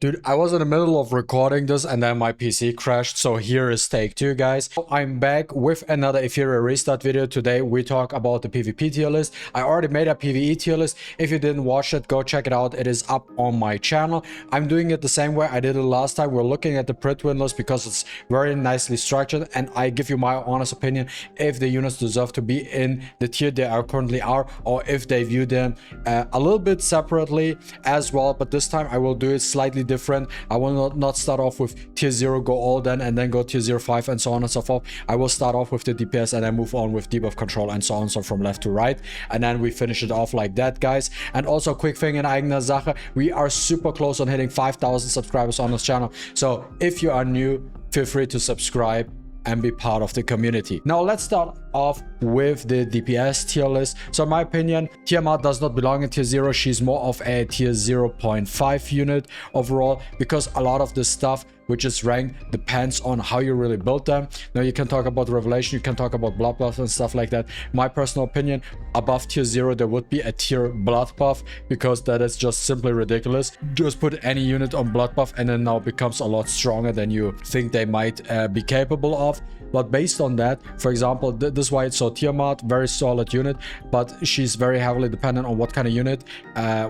Dude, I was in the middle of recording this and then my PC crashed, so here is take two, guys. I'm back with another Etheria restart video. Today we talk about the PvP tier list. I already made a PvE tier list. If you didn't watch it, go check it out. It is up on my channel. I'm doing it the same way I did it last time. We're looking at the Prit win list because it's very nicely structured, and I give you my honest opinion if the units deserve to be in the tier they are currently are, or if they view them a little bit separately as well. But this time I will do it slightly different. I will not start off with tier 0, go all then, and then go tier 0, 5, and so on and so forth. I will start off with the DPS and then move on with debuff control and so on, so from left to right, and then we finish it off like that, guys. And also, quick thing in eigener Sache, we are super close on hitting 5,000 subscribers on this channel, so if you are new, feel free to subscribe and be part of the community. Now let's start off with the DPS tier list. So in my opinion, Tiamat does not belong in tier 0. She's more of a tier 0.5 unit overall, because a lot of this stuff which is ranked depends on how you really build them. Now you can talk about Revelation, you can talk about Blood Buff and stuff like that. My personal opinion, above tier 0 there would be a tier Blood Buff, because that is just simply ridiculous. Just put any unit on Blood Buff and then now becomes a lot stronger than you think they might be capable of. But based on that, for example, this is why it's so Tiamat, very solid unit, but she's very heavily dependent on what kind of unit,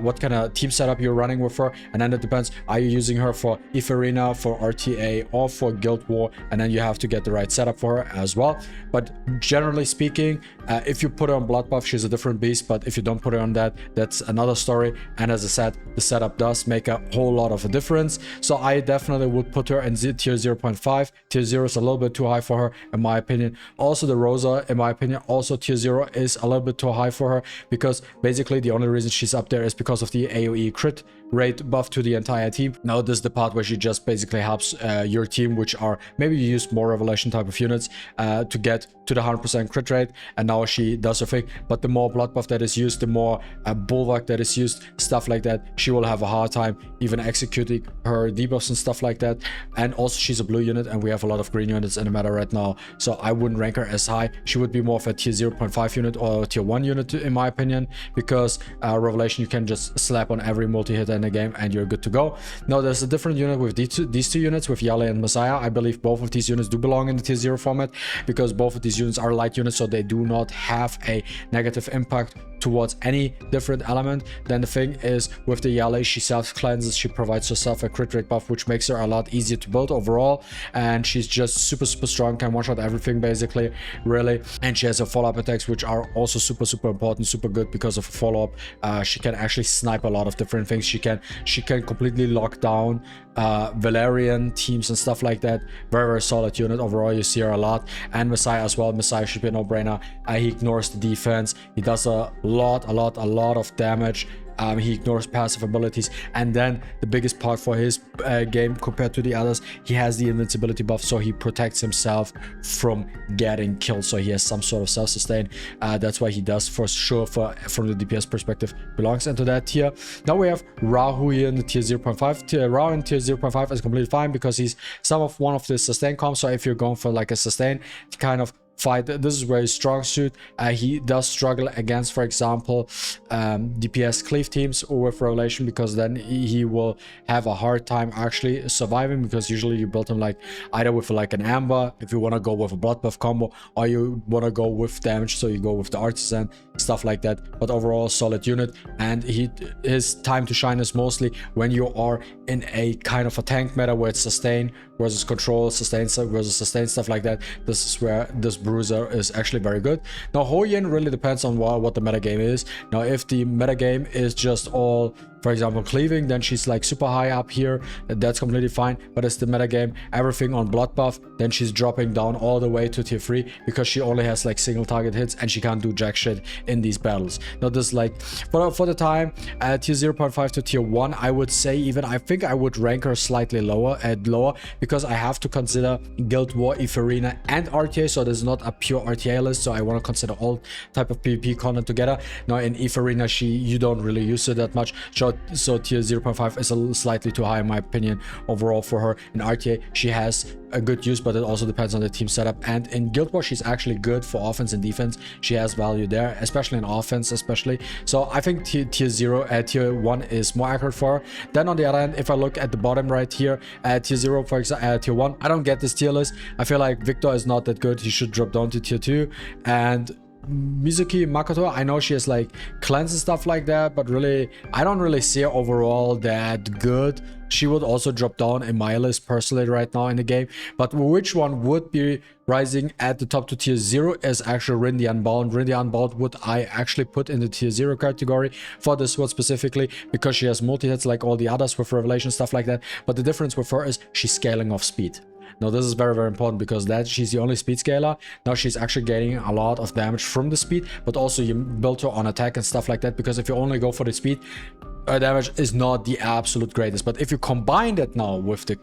what kind of team setup you're running with her, and then it depends, are you using her for Etheria, for RTA, or for Guild War, and then you have to get the right setup for her as well. But generally speaking, if you put her on Blood Buff, she's a different beast, but if you don't put her on that, that's another story. And as I said, the setup does make a whole lot of a difference, so I definitely would put her in tier 0.5. Tier 0 is a little bit too high for her, in my opinion. Also, the Rosa, in my opinion, also tier 0 is a little bit too high for her, because basically the only reason she's up there is because of the AoE crit rate buff to the entire team. Now this is the part where she just basically helps your team, which are maybe you use more Revelation type of units to get to the 100% crit rate, and now she does her thing. But the more blood buff that is used, the more bulwark that is used, stuff like that, she will have a hard time even executing her debuffs and stuff like that. And also she's a blue unit and we have a lot of green units in the meta right now, so I wouldn't rank her as high. She would be more of a tier 0.5 unit or tier 1 unit in my opinion, because Revelation you can just slap on every multi-hit in the game and you're good to go. Now there's a different unit with these two units, with Yale and MaTeIRiA. I believe both of these units do belong in the tier 0 format, because both of these units are light units, so they do not have a negative impact towards any different element. Then the thing is, with the Yale, she self-cleanses, she provides herself a crit rate buff, which makes her a lot easier to build overall, and she's just super strong, can one-shot everything basically, really. And she has a follow-up attacks, which are also super important, super good because of follow-up. She can actually snipe a lot of different things. She can completely lock down Valerian teams and stuff like that. Very solid unit overall. You see her a lot. And MaTeIRiA as well. MaTeIRiA should be a no-brainer. He ignores the defense, he does a lot of damage. He ignores passive abilities, and then the biggest part for his game compared to the others, he has the invincibility buff, so he protects himself from getting killed, so he has some sort of self-sustain. That's why he does for sure, from the DPS perspective, belongs into that tier. Now we have Rahu here in the tier 0.5. Rahu in tier 0.5 is completely fine because he's one of the sustain comps, so if you're going for like a sustain kind of fight, this is where his strong suit. He does struggle against, for example, DPS cleave teams or with Revelation, because then he will have a hard time actually surviving, because usually you build him like either with like an Amber if you want to go with a blood buff combo, or you want to go with damage, so you go with the Artisan, stuff like that. But overall, solid unit, and his time to shine is mostly when you are in a kind of a tank meta where it's sustain versus control, sustain versus sustain, stuff like that. This is where this Bruiser is actually very good. Now Hoyin really depends on what the metagame is. Now if the metagame is just all, for example, cleaving, then she's like super high up here, that's completely fine. But it's the metagame, everything on blood buff, then she's dropping down all the way to tier 3, because she only has like single target hits and she can't do jack shit in these battles. Now this like for the time, tier 0.5 to tier 1, I would say, even I think I would rank her slightly lower, because I have to consider Guild War, Etheria, and RTA, so there's not a pure RTA list, so I want to consider all type of PvP content together. Now in Etheria, you don't really use it that much. She so tier 0.5 is slightly too high in my opinion overall for her. In RTA she has a good use, but it also depends on the team setup. And in Guild Wars she's actually good for offense and defense. She has value there, especially in offense especially. So I think tier 1 is more accurate for her. Then on the other hand, if I look at the bottom right here, tier 0 for example, tier 1, I don't get this tier list. I feel like Victor is not that good. He should drop down to tier 2. And Mizuki Makoto, I know she has like cleanse and stuff like that, but really I don't really see her overall that good. She would also drop down in my list personally right now in the game. But which one would be rising at the top to tier 0 is actually Rin the Unbound. Rin the Unbound would I actually put in the tier 0 category for this one specifically, because she has multi-hits like all the others with Revelation, stuff like that. But the difference with her is she's scaling off speed. Now this is very, very important, because she's the only speed scaler. Now she's actually gaining a lot of damage from the speed, but also you build her on attack and stuff like that, because if you only go for the speed, her damage is not the absolute greatest. But if you combine that now with the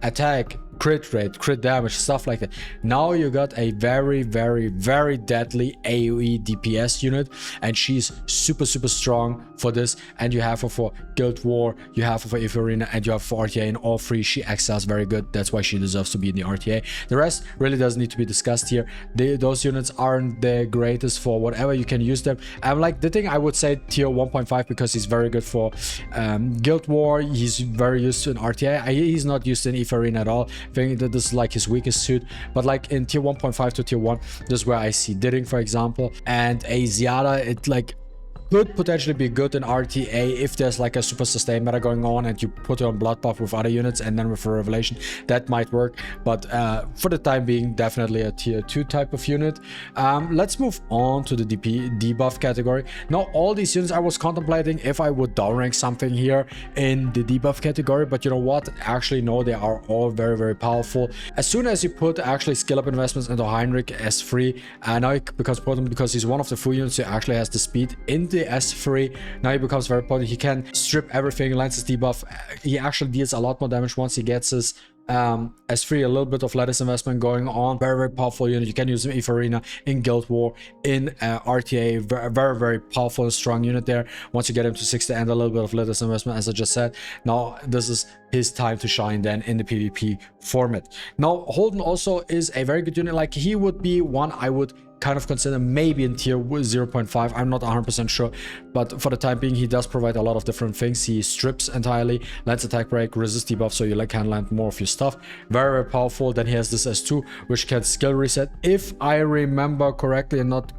attack, crit rate, crit damage, stuff like that, now you got a very, very, very deadly AoE DPS unit, and she's super, super strong for this. And you have her for Guild War, you have her for Etheria, and you have her for RTA. In all three she excels very good. That's why she deserves to be in the RTA. The rest really doesn't need to be discussed here. Those units aren't the greatest for whatever you can use them. I'm like, the thing I would say tier 1.5, because he's very good for Guild War. He's very used to in RTA. He's not used in Etheria at all. I think that this is like his weakest suit. But like in tier 1.5 to tier 1, this is where I see Didding, for example, and a Ziada. It like could potentially be good in RTA if there's like a super sustain meta going on and you put it on blood buff with other units and then with a revelation. That might work, but for the time being, definitely a tier 2 type of unit. Let's move on to the debuff category. Now all these units, I was contemplating if I would downrank something here in the debuff category, but you know what, actually no, they are all very, very powerful. As soon as you put actually skill up investments into Heinrich S3, now it becomes important, because he's one of the few units who actually has the speed in the S3. Now he becomes very potent. He can strip everything, lands his debuff. He actually deals a lot more damage once he gets his S3, a little bit of lattice investment going on. Very, very powerful unit. You can use him in Etheria, in Guild War, in RTA. Very, very powerful and strong unit there. Once you get him to 60 and a little bit of lattice investment, as I just said, now this is his time to shine then in the PvP format. Now Holden also is a very good unit. Like, he would be one I would kind of consider maybe in tier 0.5. I'm not 100% sure, but for the time being, he does provide a lot of different things. He strips entirely, lands attack break, resist debuff, so you like can land more of your stuff. Very, very powerful. Then he has this S2, which can skill reset, if I remember correctly, and not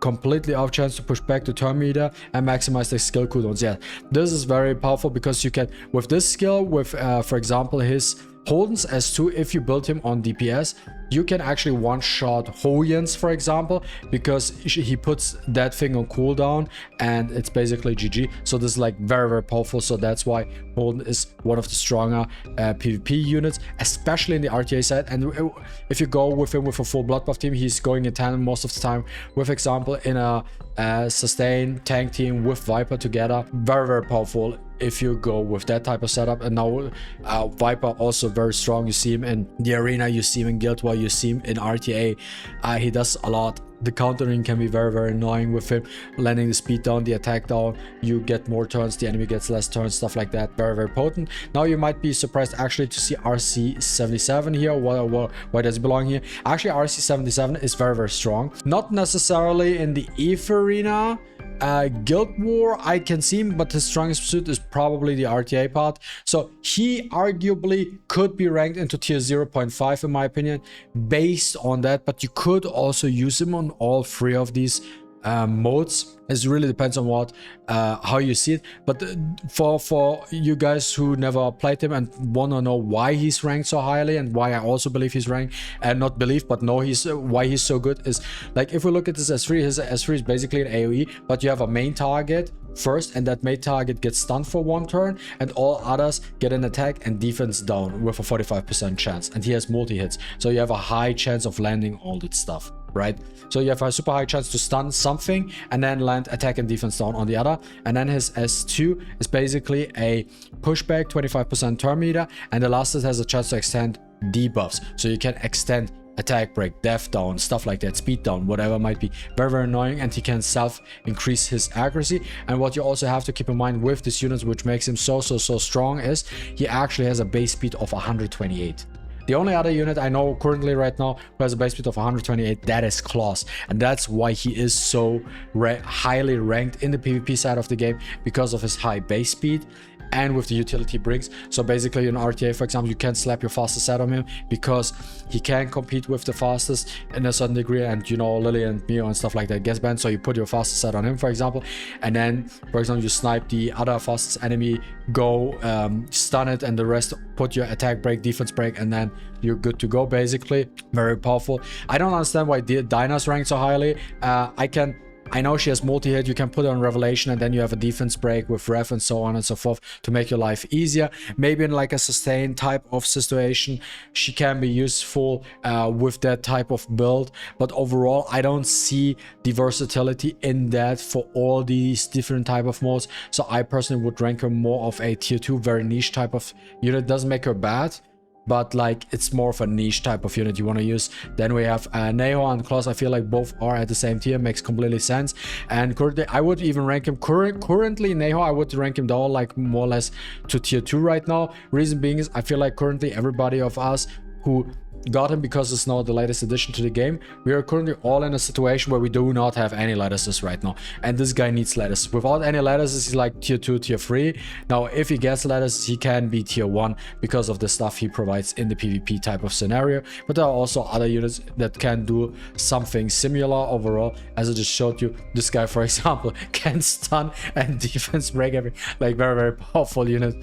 completely off chance, to push back to turn meter and maximize the skill cooldowns. Yeah, this is very powerful, because you can, with this skill, with for example his Holden's S2, if you build him on DPS, you can actually one-shot Hoyens, for example, because he puts that thing on cooldown and it's basically GG. So this is like very, very powerful. So that's why Holden is one of the stronger PvP units, especially in the RTA side. And if you go with him with a full blood buff team, he's going in tandem most of the time. With example, in a sustain tank team with Viper together, very, very powerful if you go with that type of setup. And now Viper also very strong. You see him in the arena, you see him in Guild War, you see him in RTA. He does a lot. The countering can be very, very annoying with him, landing the speed down, the attack down. You get more turns, the enemy gets less turns, stuff like that. Very, very potent. Now you might be surprised actually to see RC77 here. Why does it belong here? Actually, RC77 is very, very strong. Not necessarily in the Etheria. Guild War, I can see him, but his strongest suit is probably the RTA part. So he arguably could be ranked into tier 0.5 in my opinion, based on that. But you could also use him on all three of these modes. It really depends on what how you see it. But for you guys who never played him and want to know why he's ranked so highly, and why I also believe he's ranked, and not believe but know why he's so good, is like, if we look at this S3, his S3 is basically an AoE, but you have a main target first, and that main target gets stunned for 1 turn, and all others get an attack and defense down with a 45% chance, and he has multi-hits, so you have a high chance of landing all that stuff, right? So you have a super high chance to stun something and then land attack and defense down on the other. And then his S2 is basically a pushback, 25% turn meter, and the last has a chance to extend debuffs, so you can extend attack break, def down, stuff like that, speed down, whatever might be. Very, very annoying, and he can self increase his accuracy. And what you also have to keep in mind with this unit, which makes him so strong, is he actually has a base speed of 128. The only other unit I know currently right now who has a base speed of 128, that is Claws. And that's why he is so highly ranked in the PvP side of the game, because of his high base speed and with the utility he brings. So basically in RTA, for example, you can't slap your fastest set on him because he can compete with the fastest in a certain degree, and you know, Lily and Mio and stuff like that gets banned. So you put your fastest set on him, for example, and then for example you snipe the other fastest enemy, go stun it, and the rest put your attack break, defense break, and then you're good to go. Basically very powerful. I don't understand why Dinah's ranked so highly. I know she has multi-hit, you can put her on Revelation, and then you have a defense break with Rev and so on and so forth to make your life easier. Maybe in like a sustain type of situation, she can be useful with that type of build. But overall, I don't see the versatility in that for all these different type of modes. So I personally would rank her more of a tier 2, very niche type of unit. Doesn't make her bad, but like it's more of a niche type of unit you want to use. Then we have Neho and Claws. I feel like both are at the same tier, makes completely sense. And currently I would even rank him currently Neho, I would rank him down like more or less to tier 2 right now. Reason being is I feel like currently everybody of us who got him because it's now the latest addition to the game, we are currently all in a situation where we do not have any lettuces right now, and this guy needs lettuce. Without any lettuces, he's like tier 2, tier 3. Now if he gets lettuces, he can be tier 1 because of the stuff he provides in the PvP type of scenario. But there are also other units that can do something similar overall. As I just showed you, this guy for example can stun and defense break every, like very powerful unit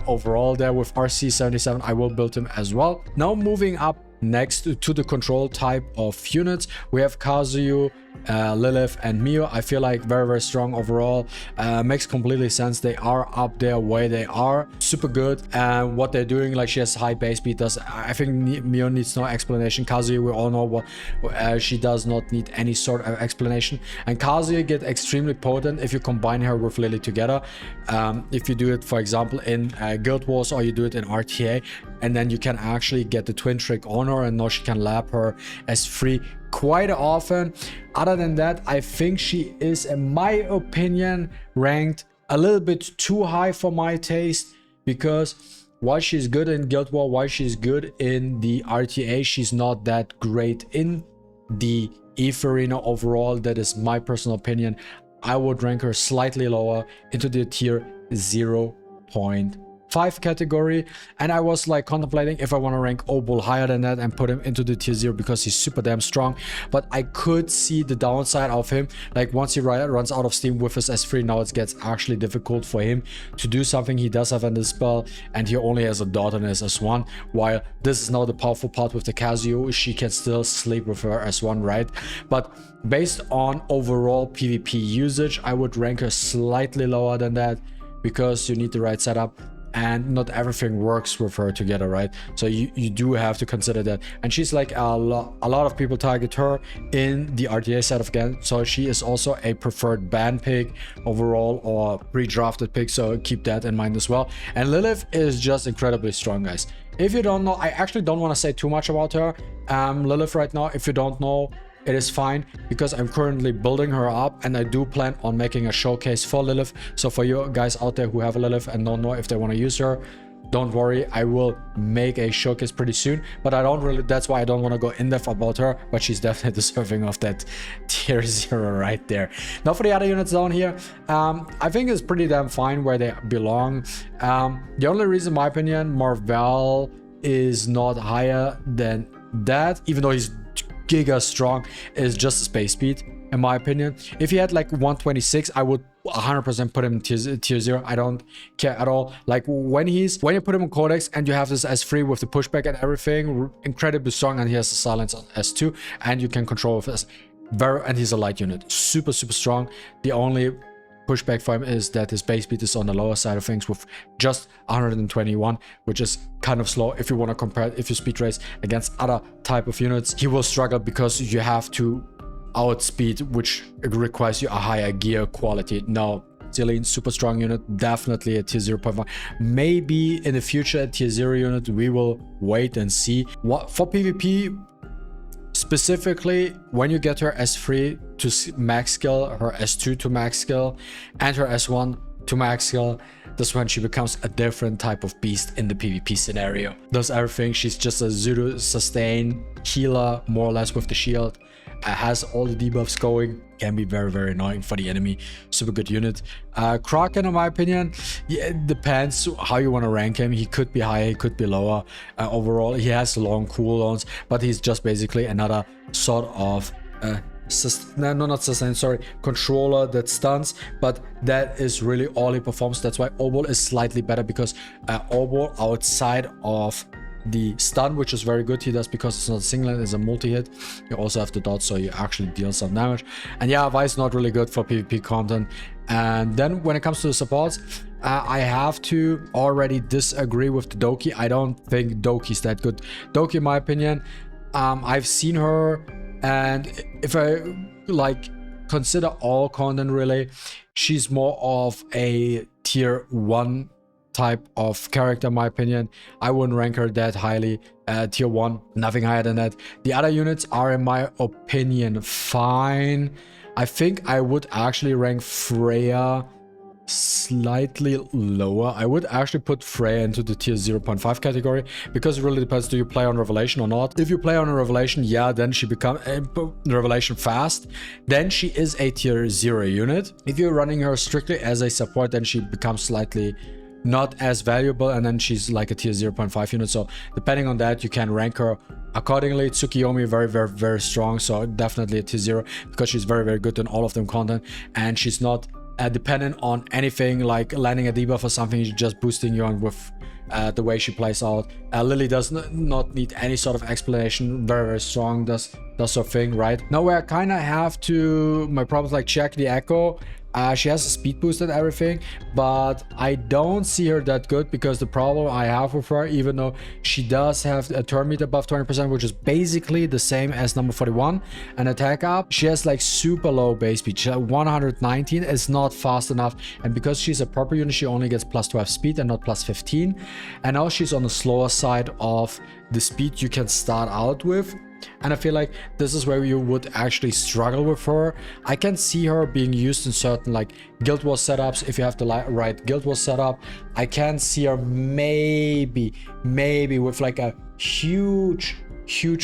overall there. With RC77 I will build him as well. Now moving up next to the control type of units, we have Kazuyu, Lilith and Mio. I feel like very strong overall. Makes completely sense. They are up there where they are, super good. And what they're doing, like she has high base speed, I think Mio needs no explanation. Kazuyu, we all know what she does not need any sort of explanation. And Kazuyu get extremely potent if you combine her with Lily together. If you do it for example in Guild Wars, or you do it in RTA, and then you can actually get the twin trick on her, and now she can lap her as free quite often. Other than that, I think she is, in my opinion, ranked a little bit too high for my taste, because while she's good in Guild War, while she's good in the RTA, she's not that great in the Etheria overall. That is my personal opinion. I would rank her slightly lower into the tier 0.5 category, and I was like contemplating if I want to rank Obul higher than that and put him into the tier 0 because he's super damn strong. But I could see the downside of him, like once he runs out of steam with his S3, now it gets actually difficult for him to do something. He does have a dispel, and he only has a dot on his S1, while this is now the powerful part with the Kazuyu. She can still sleep with her S1, right? But based on overall PvP usage, I would rank her slightly lower than that, because you need the right setup, and not everything works with her together, right? So you do have to consider that. And she's like a lot of people target her in the RTA set of game, so she is also a preferred ban pick overall, or pre-drafted pick, so keep that in mind as well. And Lilith is just incredibly strong, guys. If you don't know, I actually don't want to say too much about her. Lilith right now, if you don't know, it is fine, because I'm currently building her up, and I do plan on making a showcase for Lilith. So for you guys out there who have a Lilith and don't know if they want to use her, don't worry, I will make a showcase pretty soon. But I don't really, that's why I don't want to go in depth about her, but she's definitely deserving of that tier 0 right there. Now for the other units down here, I think it's pretty damn fine where they belong. The only reason, in my opinion, Marvel is not higher than that, even though he's giga strong, is just the space speed, in my opinion. If he had like 126, I would 100% put him in tier 0. I don't care at all. Like when you put him in Codex and you have this S3 with the pushback and everything, incredibly strong, and he has the silence on S2, and you can control with this. And he's a light unit, super strong. The only pushback for him is that his base speed is on the lower side of things with just 121, which is kind of slow. If you want to compare, if you speed race against other type of units, he will struggle because you have to outspeed, which requires you a higher gear quality. Now Celine, super strong unit, definitely a tier 0.5. Maybe in the future a tier 0 unit, we will wait and see. What for PvP, specifically when you get her S3 to max skill, her S2 to max skill, and her S1 to max skill, that's when she becomes a different type of beast in the PvP scenario. Does everything. She's just a zero sustain healer, more or less, with the shield. Has all the debuffs going. Can be very, very annoying for the enemy. Super good unit. Kraken, in my opinion, yeah, it depends how you want to rank him. He could be higher, he could be lower. Overall, he has long cooldowns, but he's just basically another sort of controller that stuns, but that is really all he performs. That's why Obol is slightly better, because Obol, outside of the stun, which is very good, he does, because it's not a single, it's a multi-hit. You also have the dodge, so you actually deal some damage. And yeah, Vi's not really good for PvP content. And then when it comes to the supports, I have to already disagree with the Doki. I don't think Doki's that good. Doki, in my opinion, I've seen her, and if I like consider all content really, she's more of a tier 1 type of character, in my opinion. I wouldn't rank her that highly. Tier 1, nothing higher than that. The other units are, in my opinion, fine. I think I would actually rank Freya slightly lower. I would actually put Freya into the tier 0.5 category, because it really depends, do you play on Revelation or not. If you play on a Revelation, yeah, then she becomes Revelation fast, then she is a tier 0 unit. If you're running her strictly as a support, then she becomes slightly not as valuable, and then she's like a tier 0.5 unit. So depending on that, you can rank her accordingly. Tsukiyomi, very, very, very strong, so definitely a tier 0, because she's very, very good in all of them content, and she's not dependent on anything like landing a debuff or something. She's just boosting you on with the way she plays out. Lily does not need any sort of explanation. Very, very strong, does her thing, right? Now where I kind of have to, my problems, like check the Echo. She has a speed boost and everything, but I don't see her that good, because the problem I have with her, even though she does have a turn meter above 20%, which is basically the same as number 41, and attack up, she has like super low base speed. She has 119, is not fast enough, and because she's a proper unit, she only gets plus 12 speed and not plus 15, and now she's on the slower side of the speed you can start out with. And I feel like this is where you would actually struggle with her. I can see her being used in certain like Guild Wars setups, if you have the right Guild Wars setup. I can see her maybe with like a huge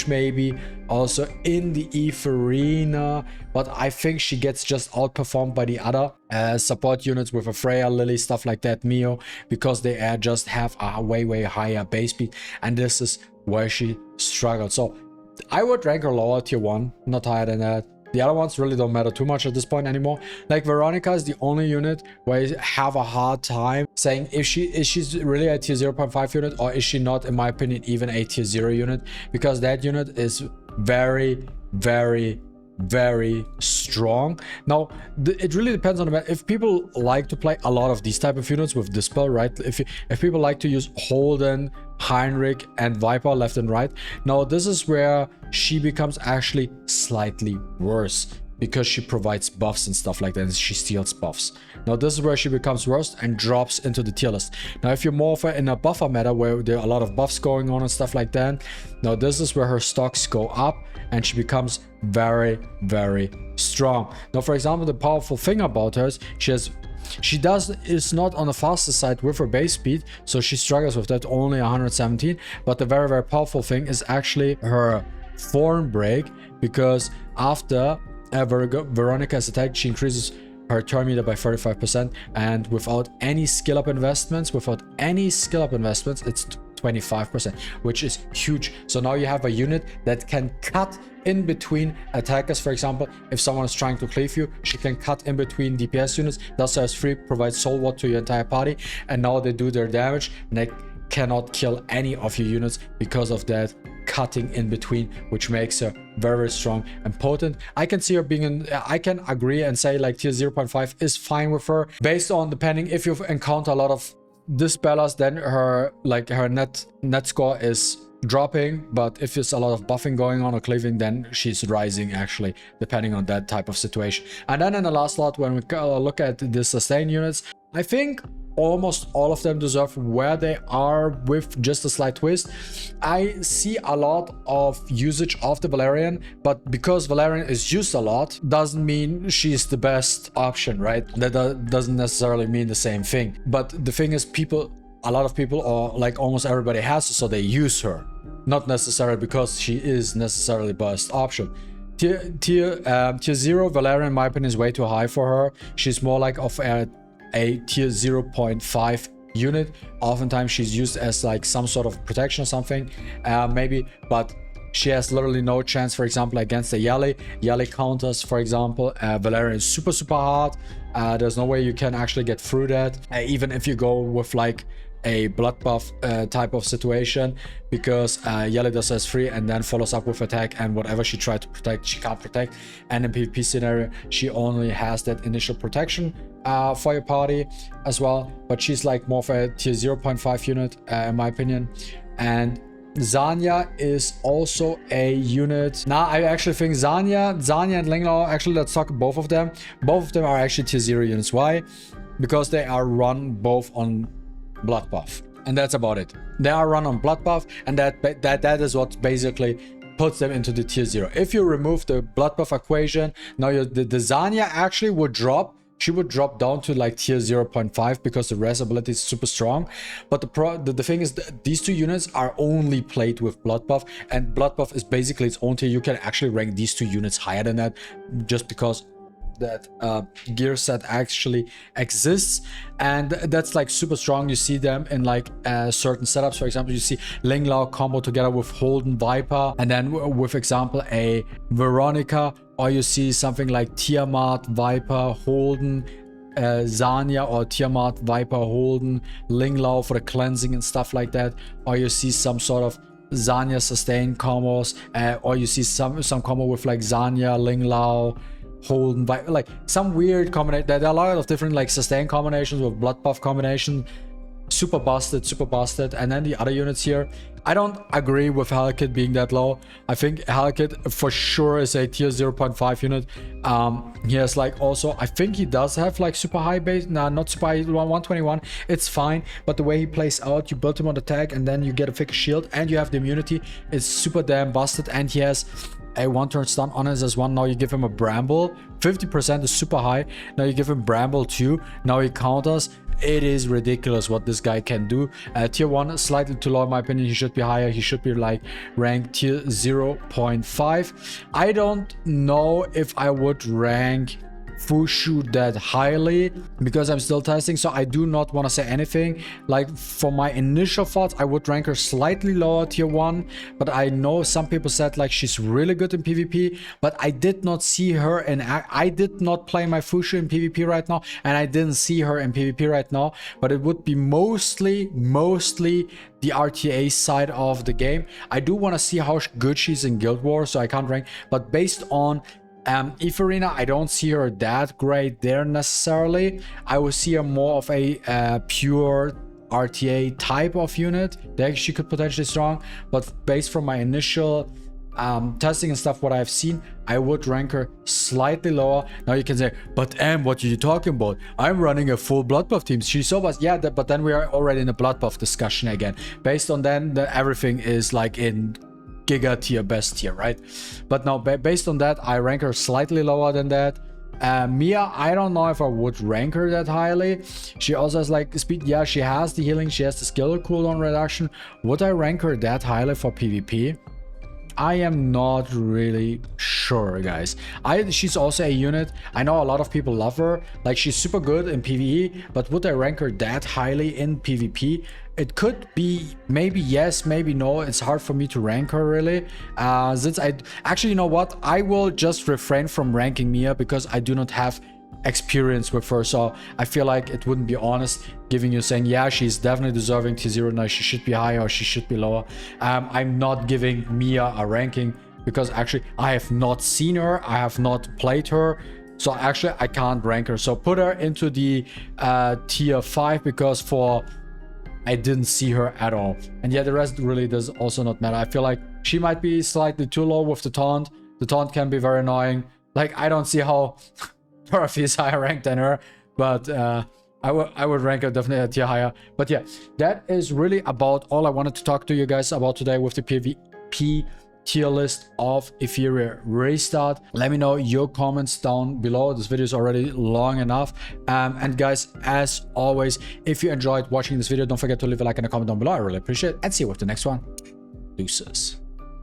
maybe also in the Etheria, but I think she gets just outperformed by the other support units with a Freya, Lily, stuff like that, Mio, because they just have a way higher base speed, and this is where she struggles. So I would rank her lower, tier 1, not higher than that. The other ones really don't matter too much at this point anymore. Like Veronica is the only unit where I have a hard time saying if she's really a tier 0.5 unit, or is she not, in my opinion, even a tier 0 unit, because that unit is very strong. Now it really depends on the, if people like to play a lot of these type of units with Dispel, right? If people like to use Holden, Heinrich, and Viper left and right, now this is where she becomes actually slightly worse, because she provides buffs and stuff like that, and she steals buffs. Now this is where she becomes worse and drops into the tier list. Now if you're more in a buffer meta where there are a lot of buffs going on and stuff like that, now this is where her stocks go up and she becomes very strong. Now for example, the powerful thing about her is she is not on the fastest side with her base speed, so she struggles with that, only 117. But the very powerful thing is actually her Thorn Break, because after Veronica's attack, she increases her turn meter by 35%, and without any skill up investments, it's 25%, which is huge. So now you have a unit that can cut in between attackers. For example, if someone is trying to cleave you, she can cut in between DPS units. Thus has free, provides soul ward to your entire party, and now they do their damage, and they cannot kill any of your units because of that cutting in between, which makes her very strong and potent. I can see her being in, I can agree and say like tier 0.5 is fine with her, based on depending if you encounter a lot of Dispellers, then her net score is dropping, but if there's a lot of buffing going on or cleaving, then she's rising, actually, depending on that type of situation. And then in the last slot, when we look at the sustain units, I think almost all of them deserve where they are with just a slight twist. I see a lot of usage of the Valerian, but because Valerian is used a lot doesn't mean she's the best option, right? That doesn't necessarily mean the same thing. But the thing is, a lot of people, or like almost everybody has her, so they use her, not necessarily because she is necessarily the best option. Tier 0 Valerian, in my opinion, is way too high for her. She's more like of a tier 0.5 unit. Oftentimes she's used as like some sort of protection or something, maybe, but she has literally no chance, for example, against the Yali. Yali counters, for example, Valerian is super hard. There's no way you can actually get through that, even if you go with like a blood buff type of situation, because Yali does S3 and then follows up with attack, and whatever she tried to protect, she can't protect. And in PvP scenario, she only has that initial protection for your party as well. But she's like more of a tier 0.5 unit, in my opinion. And Zanya is also a unit. Now, I actually think Zanya and Linglao, actually, let's talk both of them. Both of them are actually tier 0 units. Why? Because they are run both on blood buff, and that's about it. They are run on blood buff, and that is what basically puts them into the tier 0. If you remove the blood buff equation, now the Zanya actually would drop. She would drop down to like tier 0.5 because the res ability is super strong. But the thing is, these two units are only played with blood buff, and blood buff is basically its own tier. You can actually rank these two units higher than that, just because that gear set actually exists, and that's like super strong. You see them in like certain setups. For example, you see Linglao combo together with Holden Viper, and then with example a Veronica, or you see something like Tiamat Viper Holden Zanya, or Tiamat Viper Holden Linglao for the cleansing and stuff like that, or you see some sort of Zanya sustain combos, or you see some combo with like Zanya Linglao Holden, like some weird combination. There are a lot of different like sustain combinations with blood buff combination. Super busted. And then the other units here, I don't agree with Halakid being that low. I think Halakid for sure is a tier 0.5 unit. He has like also, I think he does have like super high base. Nah, not super high, 121. It's fine, but the way he plays out, you build him on the tag and then you get a fixed shield and you have the immunity. It's super damn busted, and he has a 1-turn stun on his as1. Now you give him a Bramble. 50% is super high. Now you give him Bramble too. Now he counters. It is ridiculous what this guy can do. Tier 1 slightly too low in my opinion. He should be higher. He should be like ranked tier 0.5. I don't know if I would rank Fushu that highly because I'm still testing, so I do not want to say anything. Like, for my initial thoughts, I would rank her slightly lower, tier 1, but I know some people said like she's really good in PvP, but I did not see her, and I did not play my Fushu in PvP right now, and I didn't see her in PvP right now, but it would be mostly the RTA side of the game. I do want to see how good she's in Guild Wars, so I can't rank, but based on Etheria, I don't see her that great there necessarily. I would see her more of a pure RTA type of unit that she could potentially strong, but based from my initial testing and stuff, what I've seen, I would rank her slightly lower. Now you can say, but what are you talking about? I'm running a full blood buff team. She's so bad. Yeah, but then we are already in a blood buff discussion again. Based on then, everything is like in Giga tier, best tier, right? But now based on that, I rank her slightly lower than that. Mia, I don't know if I would rank her that highly. She also has like speed. Yeah, she has the healing, she has the skill cooldown reduction. Would I rank her that highly for PvP? I am not really sure, guys. She's also a unit. I know a lot of people love her. Like, she's super good in PvE, but would I rank her that highly in PvP? It could be maybe yes, maybe no. It's hard for me to rank her really. Since actually, you know what? I will just refrain from ranking Mia because I do not have experience with her, so I feel like it wouldn't be honest giving you saying, yeah, she's definitely deserving tier 0. Now she should be higher or she should be lower. I'm not giving Mia a ranking because actually I have not seen her, I have not played her, so actually I can't rank her. So put her into the tier 5 because I didn't see her at all, and yeah, the rest really does also not matter. I feel like she might be slightly too low with the taunt. The taunt can be very annoying. Like, I don't see how Dorothy is higher ranked than her, but I would rank it definitely a tier higher. But yeah, that is really about all I wanted to talk to you guys about today with the PvP tier list of Etheria restart. Let me know your comments down below. This video is already long enough. And guys, as always, if you enjoyed watching this video, don't forget to leave a like and a comment down below. I really appreciate it. And see you with the next one. Deuces.